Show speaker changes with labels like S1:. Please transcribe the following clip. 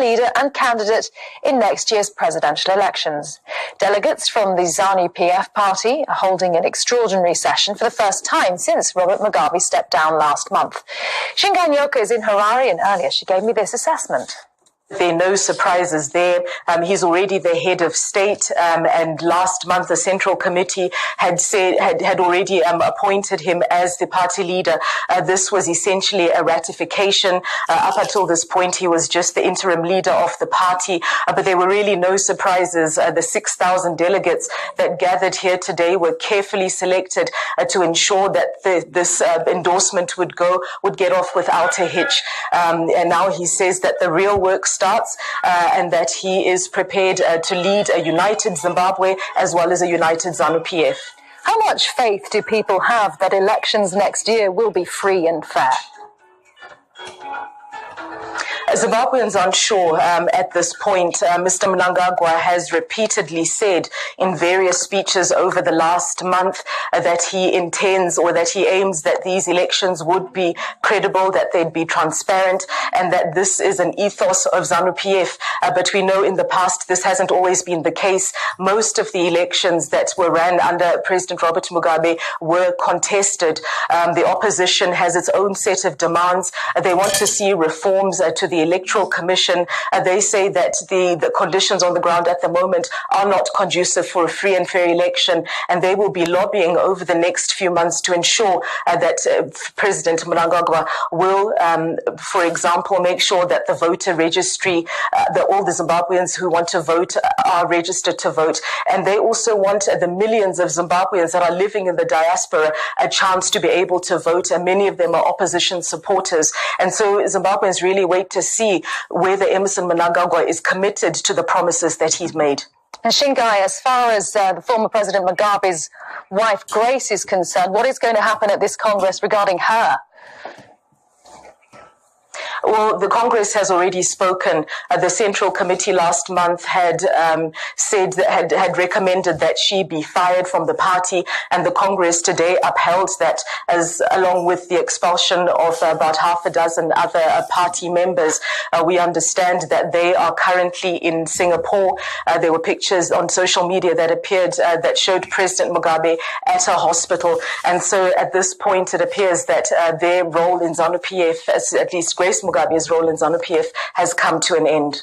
S1: leader and candidate in next year's presidential elections. Delegates from the Zanu-PF party are holding an extraordinary session for the first time since Robert Mugabe stepped down last month. Shinga is in Harare, and earlier she gave me this assessment.
S2: There are no surprises there. He's already the head of state, and last month the Central Committee had already appointed him as the party leader. This was essentially a ratification. Up until this point, he was just the interim leader of the party, but there were really no surprises. The 6,000 delegates that gathered here today were carefully selected to ensure that this endorsement would get off without a hitch. And now he says that the real work starts, and that he is prepared to lead a united Zimbabwe as well as a united Zanu-PF.
S1: How much faith do people have that elections next year will be free and fair?
S2: Zimbabweans aren't sure at this point. Mr. Mnangagwa has repeatedly said in various speeches over the last month that he intends, or that he aims, that these elections would be credible, that they'd be transparent, and that this is an ethos of ZANU-PF. But we know in the past this hasn't always been the case. Most of the elections that were ran under President Robert Mugabe were contested. The opposition has its own set of demands. They want to see reforms to the Electoral Commission. They say that the conditions on the ground at the moment are not conducive for a free and fair election, and they will be lobbying over the next few months to ensure that President Mnangagwa will, for example, make sure that the voter registry, that all the Zimbabweans who want to vote are registered to vote. And they also want the millions of Zimbabweans that are living in the diaspora a chance to be able to vote, and many of them are opposition supporters. And so Zimbabweans really wait to see whether Emmerson Mnangagwa is committed to the promises that he's made.
S1: And Shingai, as far as the former President Mugabe's wife Grace is concerned, what is going to happen at this Congress regarding her?
S2: Well, the Congress has already spoken. The Central Committee last month had had recommended that she be fired from the party, and the Congress today upheld that, as along with the expulsion of about half a dozen other party members. We understand that they are currently in Singapore. There were pictures on social media that appeared that showed President Mugabe at a hospital, and so at this point it appears that their role in ZANU-PF, at least Grace Mugabe's role in ZANU-PF, has come to an end.